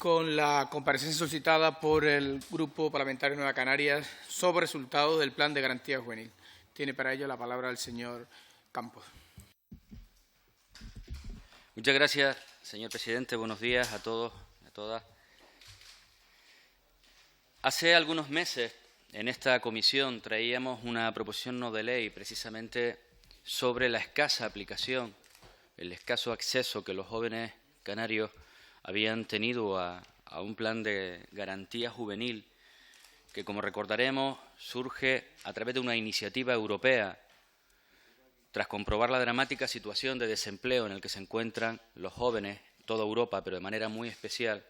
con la comparecencia solicitada por el Grupo Parlamentario Nueva Canarias sobre resultados del Plan de Garantía Juvenil. Tiene para ello la palabra el señor Campos. Muchas gracias, señor presidente. Buenos días a todos y a todas. Hace algunos meses, en esta comisión, traíamos una proposición no de ley precisamente sobre la escasa aplicación, el escaso acceso que los jóvenes canarios habían tenido a un plan de garantía juvenil que, como recordaremos, surge a través de una iniciativa europea tras comprobar la dramática situación de desempleo en la que se encuentran los jóvenes, toda Europa, pero de manera muy especial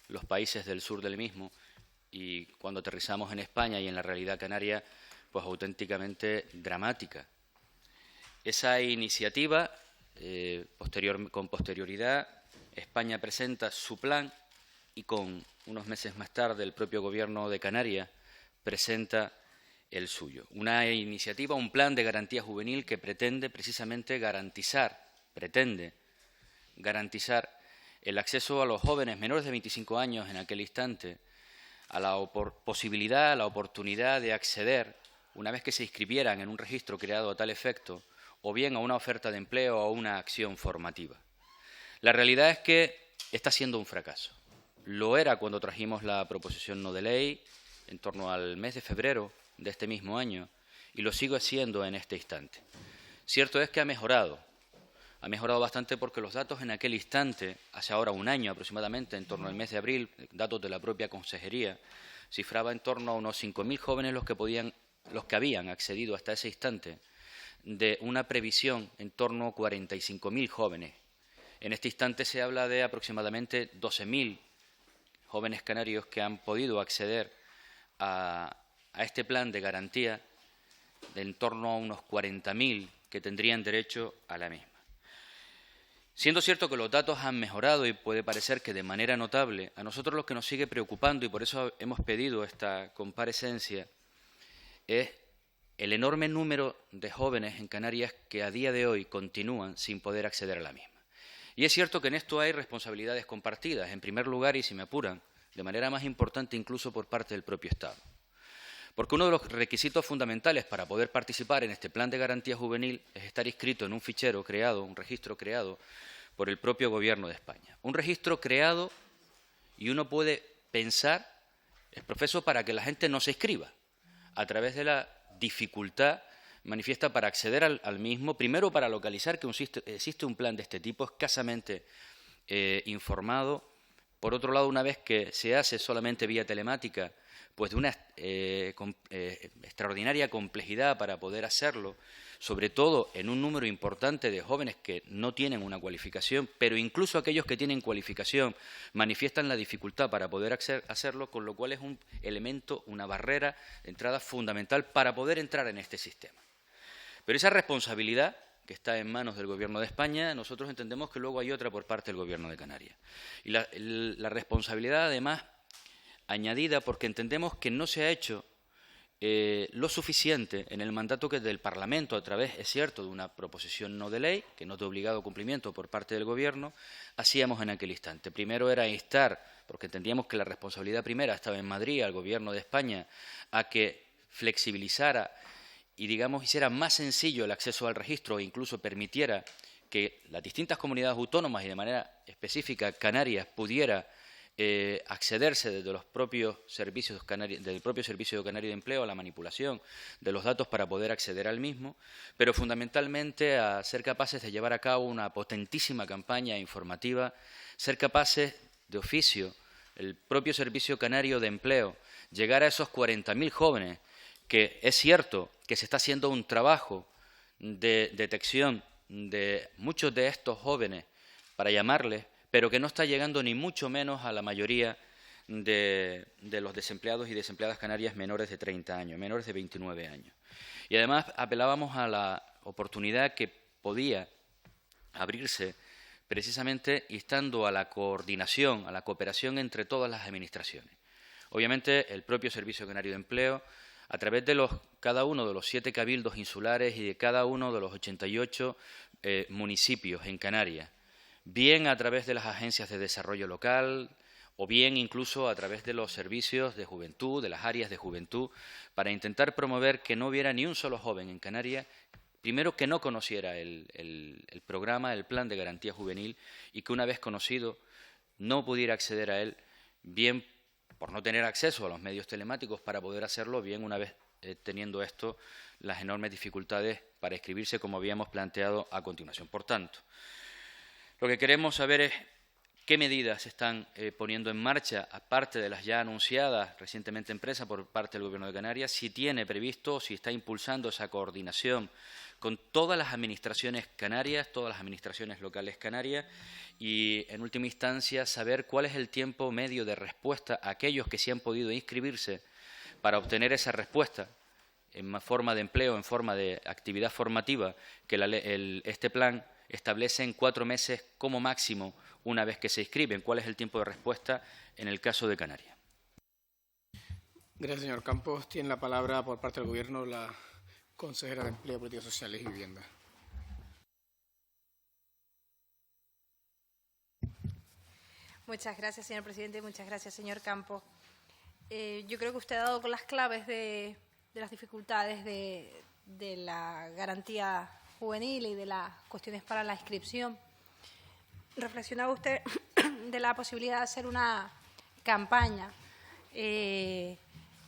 los países del sur del mismo, y cuando aterrizamos en España y en la realidad canaria, pues auténticamente dramática. Esa iniciativa, con posterioridad, España presenta su plan y unos meses más tarde el propio Gobierno de Canarias presenta el suyo. Una iniciativa, un plan de garantía juvenil que pretende precisamente garantizar el acceso a los jóvenes menores de 25 años en aquel instante a la posibilidad, a la oportunidad de acceder, una vez que se inscribieran en un registro creado a tal efecto, o bien a una oferta de empleo o a una acción formativa. La realidad es que está siendo un fracaso. Lo era cuando trajimos la proposición no de ley, en torno al mes de febrero de este mismo año, y lo sigue siendo en este instante. Cierto es que ha mejorado bastante porque los datos en aquel instante, hace ahora un año aproximadamente, en torno al mes de abril, datos de la propia consejería, cifraba en torno a unos 5.000 jóvenes los que habían accedido hasta ese instante, de una previsión en torno a 45.000 jóvenes. En este instante se habla de aproximadamente 12.000 jóvenes canarios que han podido acceder a este plan de garantía, de en torno a unos 40.000 que tendrían derecho a la misma. Siendo cierto que los datos han mejorado y puede parecer que de manera notable, a nosotros lo que nos sigue preocupando, y por eso hemos pedido esta comparecencia, es el enorme número de jóvenes en Canarias que a día de hoy continúan sin poder acceder a la misma. Y es cierto que en esto hay responsabilidades compartidas, en primer lugar, y si me apuran, de manera más importante incluso por parte del propio Estado. Porque uno de los requisitos fundamentales para poder participar en este plan de garantía juvenil es estar inscrito en un fichero creado, un registro creado por el propio Gobierno de España. Un registro creado, y uno puede pensar, es profeso para que la gente no se inscriba, a través de la dificultad manifiesta para acceder al mismo, primero para localizar que existe un plan de este tipo escasamente informado, por otro lado, una vez que se hace solamente vía telemática, pues de una extraordinaria complejidad para poder hacerlo, sobre todo en un número importante de jóvenes que no tienen una cualificación, pero incluso aquellos que tienen cualificación manifiestan la dificultad para poder hacerlo, con lo cual es un elemento, una barrera de entrada fundamental para poder entrar en este sistema. Pero esa responsabilidad que está en manos del Gobierno de España, nosotros entendemos que luego hay otra por parte del Gobierno de Canarias. Y la responsabilidad, además, añadida porque entendemos que no se ha hecho lo suficiente en el mandato que del Parlamento, a través, es cierto, de una proposición no de ley, que no es de obligado cumplimiento por parte del Gobierno, hacíamos en aquel instante. Primero era instar, porque entendíamos que la responsabilidad primera estaba en Madrid, al Gobierno de España, a que flexibilizara y, digamos, hiciera más sencillo el acceso al registro e incluso permitiera que las distintas comunidades autónomas y de manera específica Canarias pudiera accederse desde los propios servicios del propio Servicio Canario de Empleo a la manipulación de los datos para poder acceder al mismo, pero fundamentalmente a ser capaces de llevar a cabo una potentísima campaña informativa, ser capaces de oficio, el propio Servicio Canario de Empleo, llegar a esos 40.000 jóvenes, que es cierto que se está haciendo un trabajo de detección de muchos de estos jóvenes, para llamarles, pero que no está llegando ni mucho menos a la mayoría de los desempleados y desempleadas canarias menores de 30 años, menores de 29 años. Y además apelábamos a la oportunidad que podía abrirse precisamente instando a la coordinación, a la cooperación entre todas las administraciones. Obviamente, el propio Servicio Canario de Empleo, a través de cada uno de los 7 cabildos insulares y de cada uno de los 88 municipios en Canarias, bien a través de las agencias de desarrollo local o bien incluso a través de los servicios de juventud, de las áreas de juventud, para intentar promover que no hubiera ni un solo joven en Canarias, primero que no conociera el programa, el plan de garantía juvenil, y que una vez conocido no pudiera acceder a él, bien por no tener acceso a los medios telemáticos para poder hacerlo, bien una vez teniendo esto las enormes dificultades para inscribirse, como habíamos planteado a continuación. Por tanto, lo que queremos saber es qué medidas se están poniendo en marcha, aparte de las ya anunciadas recientemente en prensa por parte del Gobierno de Canarias, si tiene previsto, si está impulsando esa coordinación con todas las administraciones canarias, todas las administraciones locales canarias, y, en última instancia, saber cuál es el tiempo medio de respuesta a aquellos que sí han podido inscribirse para obtener esa respuesta en forma de empleo, en forma de actividad formativa, que este plan establece en 4 meses como máximo una vez que se inscriben. ¿Cuál es el tiempo de respuesta en el caso de Canarias? Gracias, señor Campos. Tiene la palabra por parte del Gobierno la consejera de Empleo, Políticas Sociales y Vivienda. Muchas gracias, señor presidente. Muchas gracias, señor Campos. Yo creo que usted ha dado con las claves de las dificultades de la garantía juvenil y de las cuestiones para la inscripción. Reflexionaba usted de la posibilidad de hacer una campaña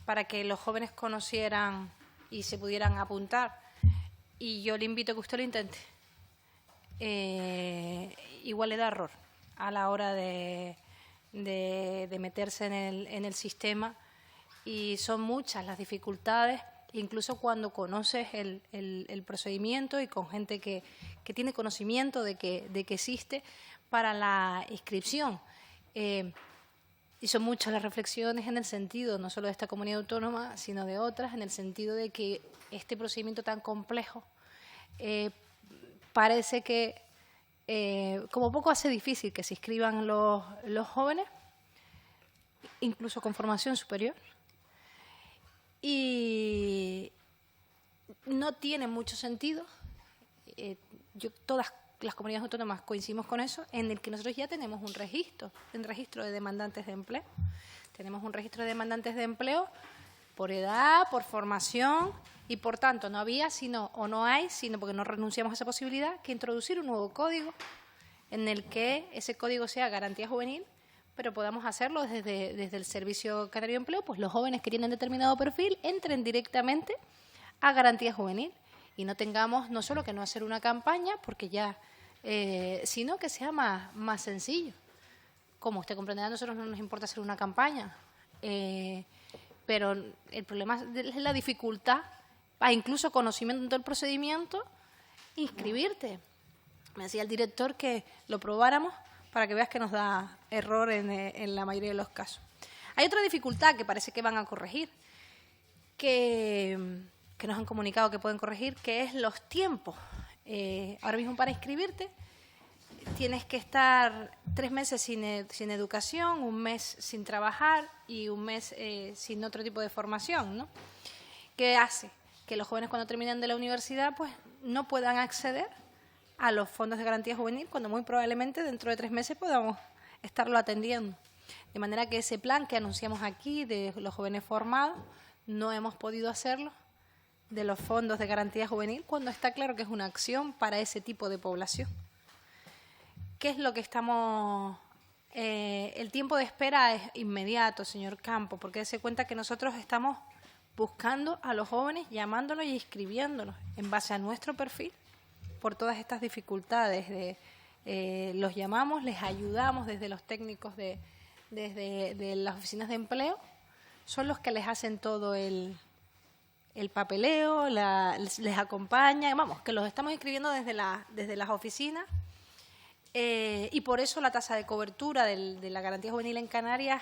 para que los jóvenes conocieran y se pudieran apuntar. Y yo le invito a que usted lo intente. Igual le da error a la hora de meterse en el sistema, y son muchas las dificultades, incluso cuando conoces el procedimiento y con gente que tiene conocimiento de que existe para la inscripción. Y son muchas las reflexiones en el sentido, no solo de esta comunidad autónoma, sino de otras, en el sentido de que este procedimiento tan complejo parece que como poco hace difícil que se inscriban los jóvenes, incluso con formación superior, y no tiene mucho sentido. Todas las comunidades autónomas coincidimos con eso, en el que nosotros ya tenemos un registro de demandantes de empleo. Tenemos un registro de demandantes de empleo por edad, por formación, y por tanto no había no hay, sino porque no renunciamos a esa posibilidad, que introducir un nuevo código en el que ese código sea garantía juvenil, pero podamos hacerlo desde el Servicio Canario de Empleo, pues los jóvenes que tienen determinado perfil entren directamente a garantía juvenil y no tengamos no solo que no hacer una campaña, porque ya, sino que sea más sencillo. Como usted comprenderá, a nosotros no nos importa hacer una campaña, pero el problema es la dificultad, incluso conocimiento del procedimiento, inscribirte. Me decía el director que lo probáramos para que veas que nos da error en la mayoría de los casos. Hay otra dificultad que parece que van a corregir, que nos han comunicado que pueden corregir, que es los tiempos. Ahora mismo para inscribirte tienes que estar 3 meses sin educación, 1 mes sin trabajar y 1 mes sin otro tipo de formación, ¿no? ¿Qué hace? Que los jóvenes cuando terminan de la universidad pues no puedan acceder a los fondos de garantía juvenil, cuando muy probablemente dentro de 3 meses podamos estarlo atendiendo. De manera que ese plan que anunciamos aquí de los jóvenes formados, no hemos podido hacerlo de los fondos de garantía juvenil, cuando está claro que es una acción para ese tipo de población. ¿Qué es lo que estamos...? El tiempo de espera es inmediato, señor Campos, porque dése cuenta que nosotros estamos buscando a los jóvenes, llamándolos y inscribiéndolos en base a nuestro perfil, por todas estas dificultades. Los llamamos, les ayudamos desde los técnicos desde las oficinas de empleo, son los que les hacen todo el papeleo, les acompañan, vamos, que los estamos inscribiendo desde las oficinas, y por eso la tasa de cobertura de la garantía juvenil en Canarias,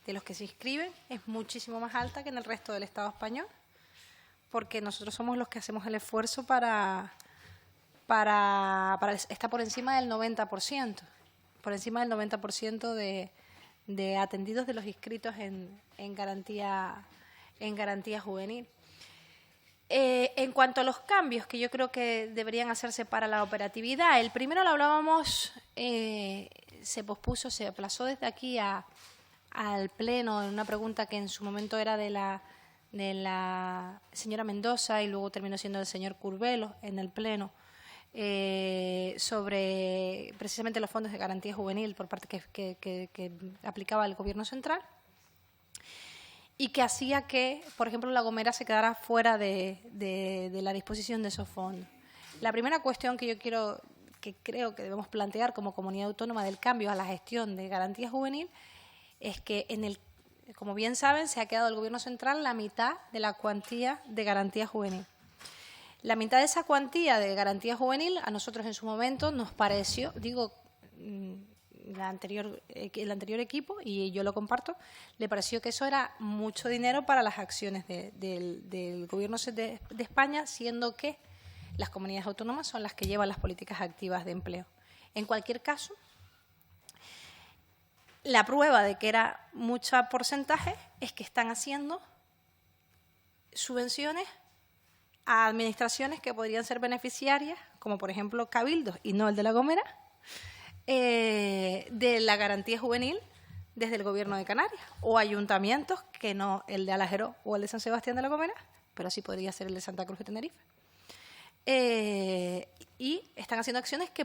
de los que se inscriben, es muchísimo más alta que en el resto del Estado español, porque nosotros somos los que hacemos el esfuerzo para estar por encima del 90%, por encima del 90% de atendidos de los inscritos en garantía juvenil. En cuanto a los cambios que yo creo que deberían hacerse para la operatividad, el primero lo hablábamos, se pospuso, se aplazó desde aquí a al Pleno en una pregunta que en su momento era de la señora Mendoza y luego terminó siendo del señor Curvelo en el Pleno, sobre precisamente los fondos de garantía juvenil por parte que aplicaba el Gobierno central, y que hacía que, por ejemplo, La Gomera se quedara fuera de la disposición de esos fondos. La primera cuestión que creo que debemos plantear como comunidad autónoma del cambio a la gestión de garantía juvenil es que, como bien saben, se ha quedado el Gobierno central la mitad de la cuantía de garantía juvenil. La mitad de esa cuantía de garantía juvenil a nosotros en su momento nos pareció, el anterior equipo, y yo lo comparto, le pareció que eso era mucho dinero para las acciones del Gobierno de España, siendo que las comunidades autónomas son las que llevan las políticas activas de empleo. En cualquier caso, la prueba de que era mucho porcentaje es que están haciendo subvenciones a administraciones que podrían ser beneficiarias, como por ejemplo Cabildos, y no el de La Gomera, de la garantía juvenil desde el Gobierno de Canarias, o ayuntamientos, que no el de Alajeró o el de San Sebastián de La Gomera, pero sí podría ser el de Santa Cruz de Tenerife. Y están haciendo acciones que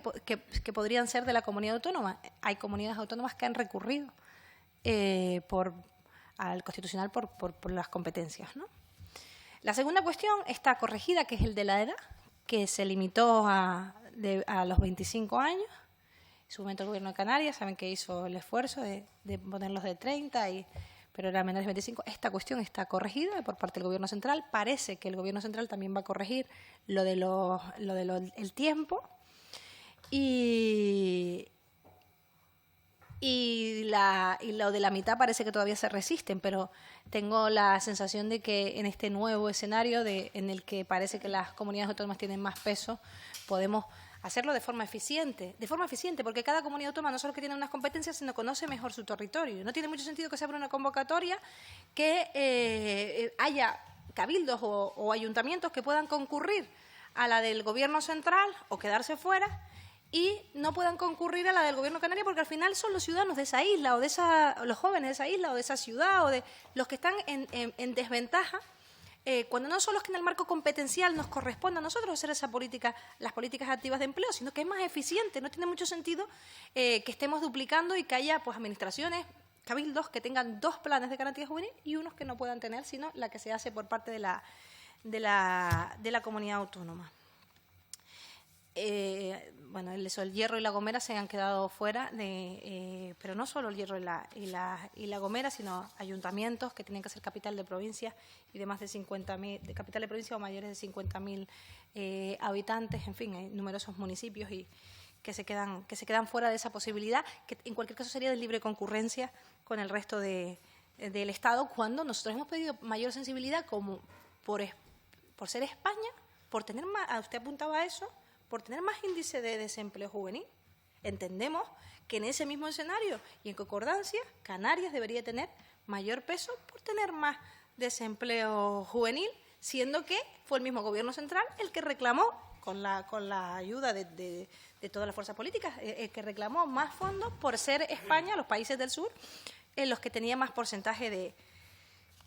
podrían ser de la comunidad autónoma. Hay comunidades autónomas que han recurrido al Constitucional por las competencias, ¿no? La segunda cuestión está corregida, que es el de la edad, que se limitó a los 25 años. En su momento el Gobierno de Canarias, saben que hizo el esfuerzo de ponerlos de 30, pero era menores de 25. Esta cuestión está corregida por parte del Gobierno central. Parece que el Gobierno central también va a corregir lo del tiempo. Y lo de la mitad parece que todavía se resisten, pero tengo la sensación de que en este nuevo escenario en el que parece que las comunidades autónomas tienen más peso, podemos hacerlo de forma eficiente, porque cada comunidad autónoma no solo que tiene unas competencias, sino conoce mejor su territorio. No tiene mucho sentido que se abra una convocatoria, que haya cabildos o ayuntamientos que puedan concurrir a la del Gobierno central o quedarse fuera, y no puedan concurrir a la del Gobierno canario, porque al final son los ciudadanos de esa isla, los jóvenes de esa isla o de esa ciudad, o de los que están en desventaja, cuando no son los que en el marco competencial nos corresponde a nosotros hacer las políticas activas de empleo, sino que es más eficiente. No tiene mucho sentido que estemos duplicando y que haya administraciones, cabildos, que tengan 2 planes de garantía juvenil y unos que no puedan tener, sino la que se hace por parte de la comunidad autónoma. El Hierro y La Gomera se han quedado fuera, pero no solo el Hierro y la Gomera, sino ayuntamientos que tienen que ser capital de provincia y de más de 50.000, de capital de provincia o mayores de 50.000 habitantes. En fin, hay numerosos municipios y que se quedan fuera de esa posibilidad, que en cualquier caso sería de libre concurrencia con el resto del Estado, cuando nosotros hemos pedido mayor sensibilidad, como por ser España, por tener más, usted apuntaba a eso, por tener más índice de desempleo juvenil. Entendemos que en ese mismo escenario y en concordancia, Canarias debería tener mayor peso por tener más desempleo juvenil, siendo que fue el mismo Gobierno central el que reclamó, con la ayuda de todas las fuerzas políticas, el que reclamó más fondos por ser España, los países del sur, en los que tenían más porcentaje de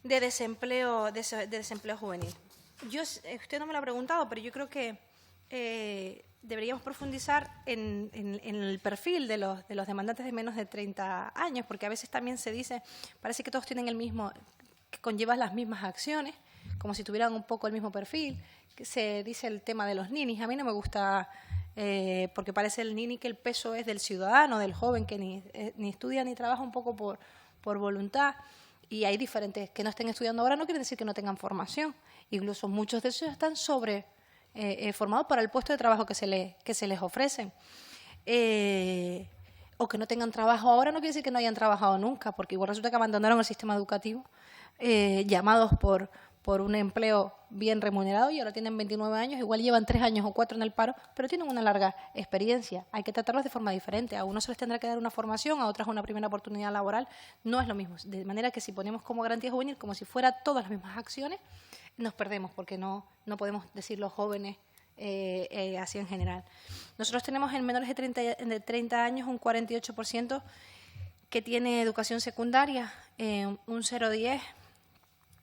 desempleo juvenil. Usted no me lo ha preguntado, pero yo creo que deberíamos profundizar en el perfil de los demandantes de menos de 30 años, porque a veces también se dice, parece que todos tienen el mismo, que conllevan las mismas acciones, como si tuvieran un poco el mismo perfil, que se dice el tema de los ninis. A mí no me gusta, porque parece el nini que el peso es del ciudadano, del joven que ni estudia ni trabaja un poco por voluntad, y hay diferentes que no estén estudiando ahora, no quiere decir que no tengan formación, incluso muchos de ellos están formados para el puesto de trabajo que se les ofrecen. O que no tengan trabajo ahora no quiere decir que no hayan trabajado nunca, porque igual resulta que abandonaron el sistema educativo, llamados por un empleo bien remunerado, y ahora tienen 29 años, igual llevan 3 años o 4 en el paro, pero tienen una larga experiencia. Hay que tratarlos de forma diferente. A unos se les tendrá que dar una formación, a otras una primera oportunidad laboral. No es lo mismo. De manera que si ponemos como garantía juvenil, como si fuera todas las mismas acciones, nos perdemos, porque no podemos decir los jóvenes así en general. Nosotros tenemos en menores de 30 años un 48% que tiene educación secundaria, un 0,10.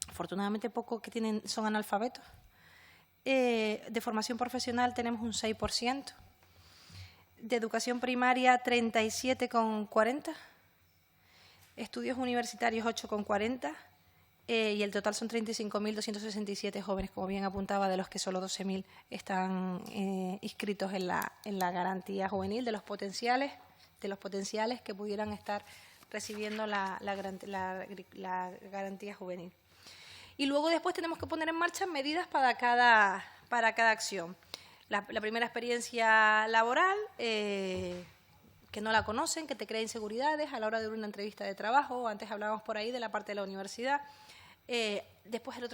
Afortunadamente poco que son analfabetos. De formación profesional tenemos un 6%. De educación primaria 37,40. Estudios universitarios 8,40. Y el total son 35.267 jóvenes, como bien apuntaba, de los que solo 12.000 están inscritos en la garantía juvenil, de los potenciales que pudieran estar recibiendo la garantía juvenil. Y luego después tenemos que poner en marcha medidas para cada acción. La primera experiencia laboral, que no la conocen, que te crea inseguridades a la hora de una entrevista de trabajo. Antes hablábamos por ahí de la parte de la universidad. Después el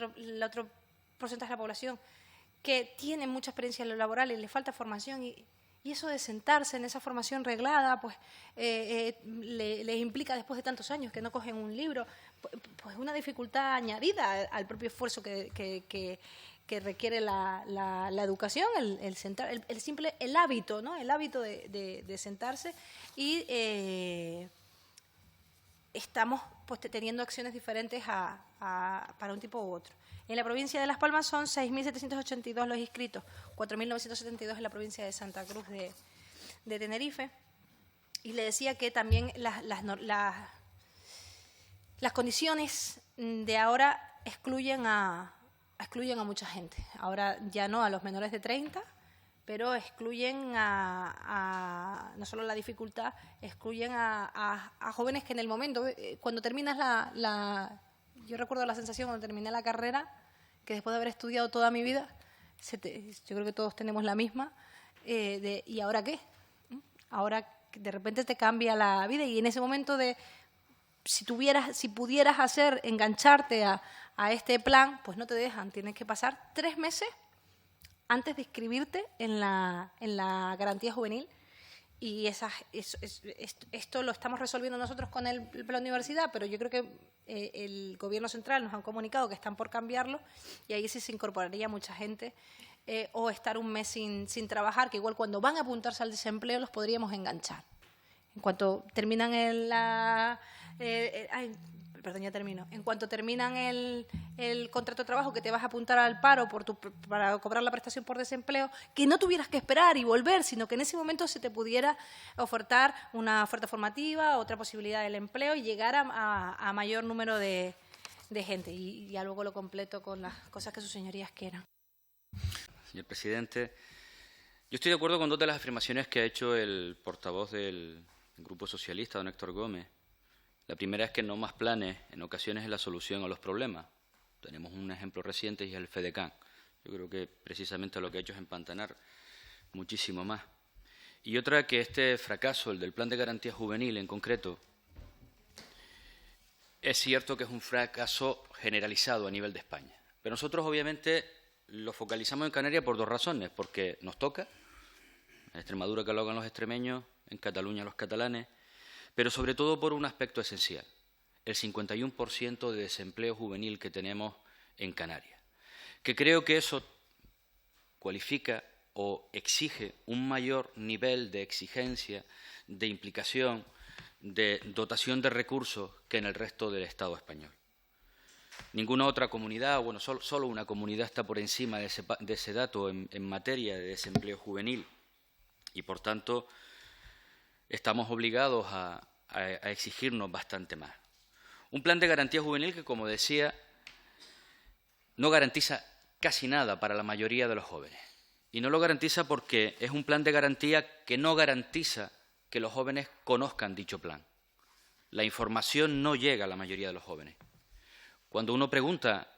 otro porcentaje de la población que tiene mucha experiencia en lo laboral y le falta formación, y eso de sentarse en esa formación reglada, pues les implica, después de tantos años que no cogen un libro, pues una dificultad añadida al propio esfuerzo que requiere la educación, el hábito, ¿no? El hábito de sentarse, y estamos pues teniendo acciones diferentes para un tipo u otro. En la provincia de Las Palmas son 6.782 los inscritos, 4.972 en la provincia de Santa Cruz de Tenerife. Y le decía que también las condiciones de ahora excluyen a mucha gente. Ahora ya no a los menores de 30, pero excluyen no solo la dificultad, excluyen a jóvenes que en el momento, cuando terminas yo recuerdo la sensación cuando terminé la carrera, que después de haber estudiado toda mi vida, yo creo que todos tenemos la misma, ¿y ahora qué? Ahora de repente te cambia la vida, y en ese momento si pudieras engancharte a este plan, pues no te dejan, tienes que pasar 3 meses antes de inscribirte en la garantía juvenil. Y esto lo estamos resolviendo nosotros con la universidad, pero yo creo que el Gobierno central nos han comunicado que están por cambiarlo, y ahí sí se incorporaría mucha gente, o estar un mes sin trabajar, que igual cuando van a apuntarse al desempleo los podríamos enganchar. En cuanto terminan En cuanto terminan el contrato de trabajo, que te vas a apuntar al paro para cobrar la prestación por desempleo, que no tuvieras que esperar y volver, sino que en ese momento se te pudiera ofertar una oferta formativa, otra posibilidad del empleo, y llegar a mayor número de gente. Y ya luego lo completo con las cosas que sus señorías quieran. Señor presidente, yo estoy de acuerdo con 2 de las afirmaciones que ha hecho el portavoz del Grupo Socialista, don Héctor Gómez. La primera es que no más planes en ocasiones es la solución a los problemas. Tenemos un ejemplo reciente y es el FEDECAN. Yo creo que precisamente lo que ha hecho es empantanar muchísimo más. Y otra, que este fracaso, el del Plan de Garantía Juvenil en concreto, es cierto que es un fracaso generalizado a nivel de España. Pero nosotros obviamente lo focalizamos en Canarias por 2 razones. Porque nos toca, en Extremadura que lo hagan los extremeños, en Cataluña los catalanes, pero sobre todo por un aspecto esencial, el 51% de desempleo juvenil que tenemos en Canarias, que creo que eso cualifica o exige un mayor nivel de exigencia, de implicación, de dotación de recursos que en el resto del Estado español. Ninguna otra comunidad, bueno, solo una comunidad está por encima de ese dato en materia de desempleo juvenil, y por tanto estamos obligados a exigirnos bastante más. Un plan de garantía juvenil que, como decía, no garantiza casi nada para la mayoría de los jóvenes. Y no lo garantiza porque es un plan de garantía que no garantiza que los jóvenes conozcan dicho plan. La información no llega a la mayoría de los jóvenes. Cuando uno pregunta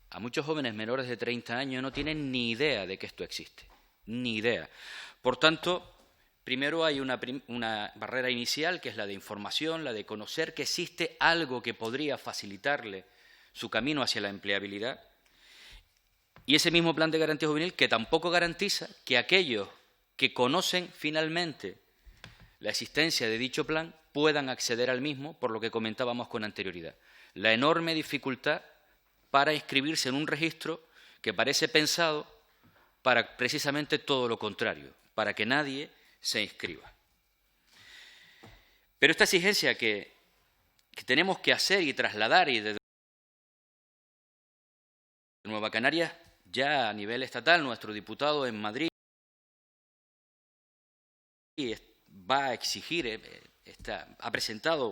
a muchos jóvenes menores de 30 años, no tienen ni idea de que esto existe, ni idea. Por tanto, primero hay una barrera inicial, que es la de información, la de conocer que existe algo que podría facilitarle su camino hacia la empleabilidad. Y ese mismo plan de garantía juvenil que tampoco garantiza que aquellos que conocen finalmente la existencia de dicho plan puedan acceder al mismo, por lo que comentábamos con anterioridad. La enorme dificultad para inscribirse en un registro que parece pensado para precisamente todo lo contrario, para que nadie se inscriba. Pero esta exigencia que tenemos que hacer y trasladar, y desde Nueva Canarias, ya a nivel estatal, nuestro diputado en Madrid va a exigir, ha presentado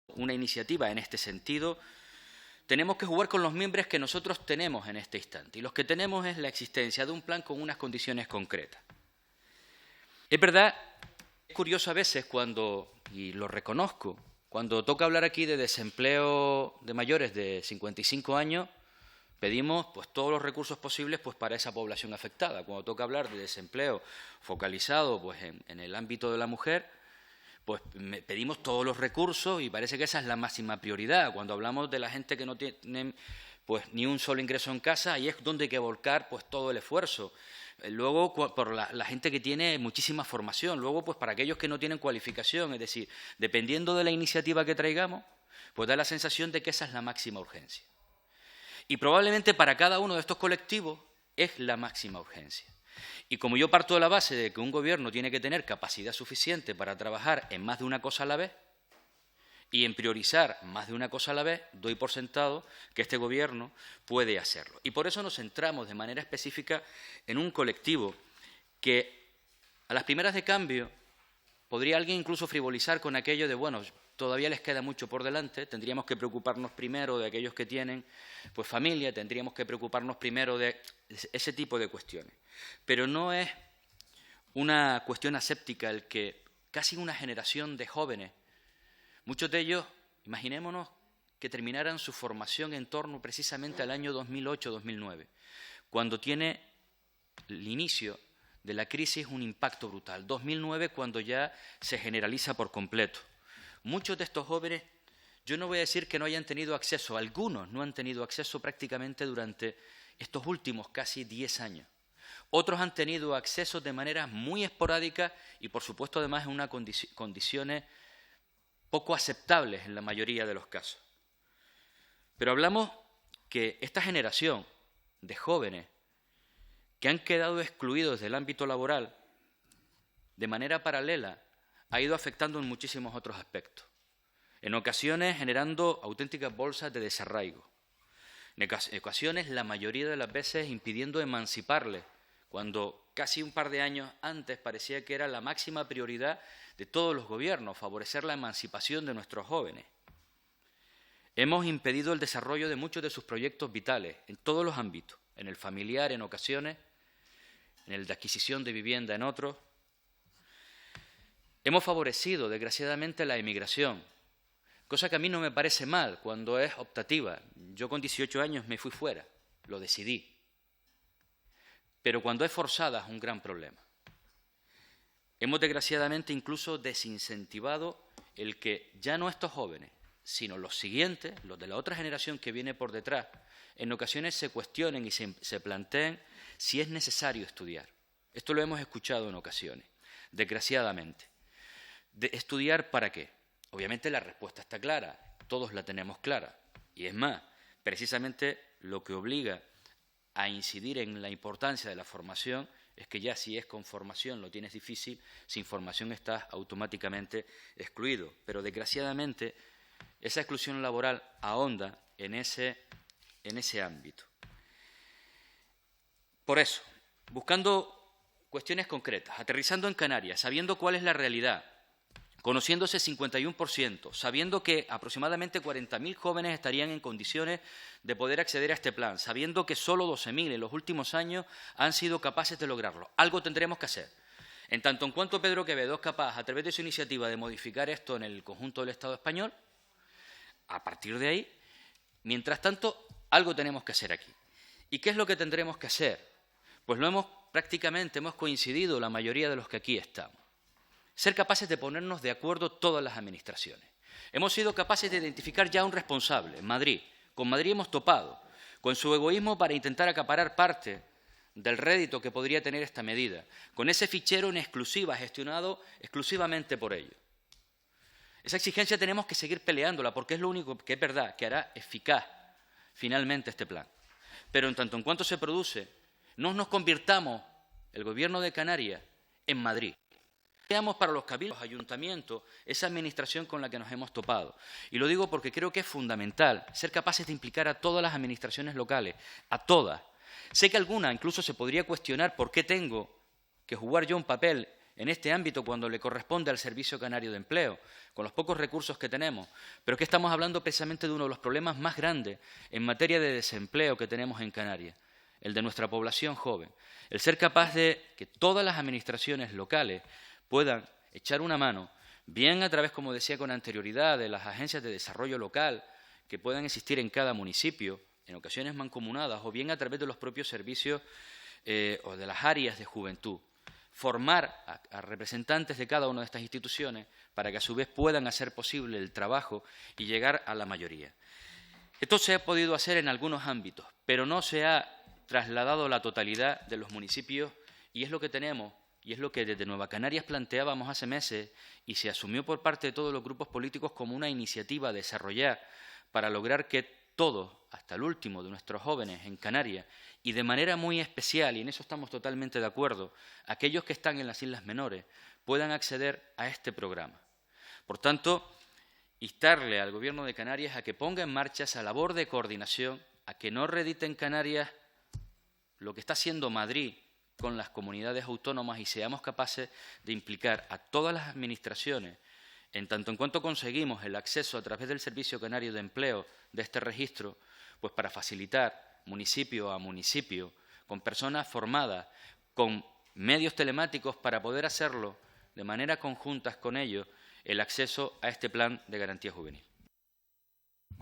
una iniciativa en este sentido. Tenemos que jugar con los mimbres que nosotros tenemos en este instante, y los que tenemos es la existencia de un plan con unas condiciones concretas. Es verdad, es curioso a veces cuando, y lo reconozco, cuando toca hablar aquí de desempleo de mayores de 55 años, pedimos pues todos los recursos posibles pues para esa población afectada. Cuando toca hablar de desempleo focalizado pues en el ámbito de la mujer, pues pedimos todos los recursos, y parece que esa es la máxima prioridad. Cuando hablamos de la gente que no tiene pues ni un solo ingreso en casa, ahí es donde hay que volcar pues todo el esfuerzo. Luego, por la gente que tiene muchísima formación. Luego, pues para aquellos que no tienen cualificación. Es decir, dependiendo de la iniciativa que traigamos, pues da la sensación de que esa es la máxima urgencia. Y probablemente para cada uno de estos colectivos es la máxima urgencia. Y como yo parto de la base de que un gobierno tiene que tener capacidad suficiente para trabajar en más de una cosa a la vez, y en priorizar más de una cosa a la vez, doy por sentado que este Gobierno puede hacerlo. Y por eso nos centramos de manera específica en un colectivo que, a las primeras de cambio, podría alguien incluso frivolizar con aquello de, bueno, todavía les queda mucho por delante, tendríamos que preocuparnos primero de aquellos que tienen pues familia, tendríamos que preocuparnos primero de ese tipo de cuestiones. Pero no es una cuestión aséptica el que casi una generación de jóvenes, muchos de ellos, imaginémonos, que terminaran su formación en torno precisamente al año 2008-2009, cuando tiene el inicio de la crisis un impacto brutal. 2009, cuando ya se generaliza por completo. Muchos de estos jóvenes, yo no voy a decir que no hayan tenido acceso, algunos no han tenido acceso prácticamente durante estos últimos casi 10 años. Otros han tenido acceso de manera muy esporádica y, por supuesto, además en unas condiciones poco aceptables en la mayoría de los casos. Pero hablamos que esta generación de jóvenes que han quedado excluidos del ámbito laboral de manera paralela ha ido afectando en muchísimos otros aspectos. En ocasiones generando auténticas bolsas de desarraigo. En ocasiones, la mayoría de las veces, impidiendo emanciparles, cuando casi un par de años antes parecía que era la máxima prioridad de todos los gobiernos, favorecer la emancipación de nuestros jóvenes. Hemos impedido el desarrollo de muchos de sus proyectos vitales, en todos los ámbitos, en el familiar en ocasiones, en el de adquisición de vivienda en otros. Hemos favorecido, desgraciadamente, la emigración, cosa que a mí no me parece mal cuando es optativa. Yo con 18 años me fui fuera, lo decidí. Pero cuando es forzada es un gran problema. Hemos desgraciadamente incluso desincentivado el que ya no estos jóvenes, sino los siguientes, los de la otra generación que viene por detrás, en ocasiones se cuestionen y se planteen si es necesario estudiar. Esto lo hemos escuchado en ocasiones, desgraciadamente. ¿Estudiar para qué? Obviamente la respuesta está clara, todos la tenemos clara. Y es más, precisamente lo que obliga a incidir en la importancia de la formación es que ya si es con formación lo tienes difícil, sin formación estás automáticamente excluido. Pero desgraciadamente esa exclusión laboral ahonda en ese ámbito. Por eso, buscando cuestiones concretas, aterrizando en Canarias, sabiendo cuál es la realidad, conociendo ese 51%, sabiendo que aproximadamente 40.000 jóvenes estarían en condiciones de poder acceder a este plan, sabiendo que solo 12.000 en los últimos años han sido capaces de lograrlo. Algo tendremos que hacer. En tanto en cuanto Pedro Quevedo es capaz, a través de su iniciativa, de modificar esto en el conjunto del Estado español, a partir de ahí, mientras tanto, algo tenemos que hacer aquí. ¿Y qué es lo que tendremos que hacer? Pues prácticamente hemos coincidido la mayoría de los que aquí estamos. Ser capaces de ponernos de acuerdo todas las administraciones. Hemos sido capaces de identificar ya un responsable, en Madrid. Con Madrid hemos topado, con su egoísmo para intentar acaparar parte del rédito que podría tener esta medida, con ese fichero en exclusiva, gestionado exclusivamente por ellos. Esa exigencia tenemos que seguir peleándola, porque es lo único que es verdad, que hará eficaz finalmente este plan. Pero en tanto en cuanto se produce, no nos convirtamos, el Gobierno de Canarias, en Madrid. Veamos para los cabildos, los ayuntamientos, esa administración con la que nos hemos topado. Y lo digo porque creo que es fundamental ser capaces de implicar a todas las administraciones locales, a todas. Sé que alguna incluso se podría cuestionar por qué tengo que jugar yo un papel en este ámbito cuando le corresponde al Servicio Canario de Empleo, con los pocos recursos que tenemos, pero es que estamos hablando precisamente de uno de los problemas más grandes en materia de desempleo que tenemos en Canarias, el de nuestra población joven. El ser capaz de que todas las administraciones locales puedan echar una mano, bien a través, como decía con anterioridad, de las agencias de desarrollo local que puedan existir en cada municipio, en ocasiones mancomunadas, o bien a través de los propios servicios o de las áreas de juventud. Formar a representantes de cada una de estas instituciones para que a su vez puedan hacer posible el trabajo y llegar a la mayoría. Esto se ha podido hacer en algunos ámbitos, pero no se ha trasladado la totalidad de los municipios y es lo que tenemos. Y es lo que desde Nueva Canarias planteábamos hace meses y se asumió por parte de todos los grupos políticos como una iniciativa a desarrollar para lograr que todos, hasta el último de nuestros jóvenes en Canarias, y de manera muy especial, y en eso estamos totalmente de acuerdo, aquellos que están en las Islas Menores, puedan acceder a este programa. Por tanto, instarle al Gobierno de Canarias a que ponga en marcha esa labor de coordinación, a que no redite en Canarias lo que está haciendo Madrid con las comunidades autónomas y seamos capaces de implicar a todas las administraciones, en tanto en cuanto conseguimos el acceso a través del Servicio Canario de Empleo de este registro, pues para facilitar municipio a municipio, con personas formadas, con medios telemáticos para poder hacerlo de manera conjunta con ellos, el acceso a este plan de garantía juvenil.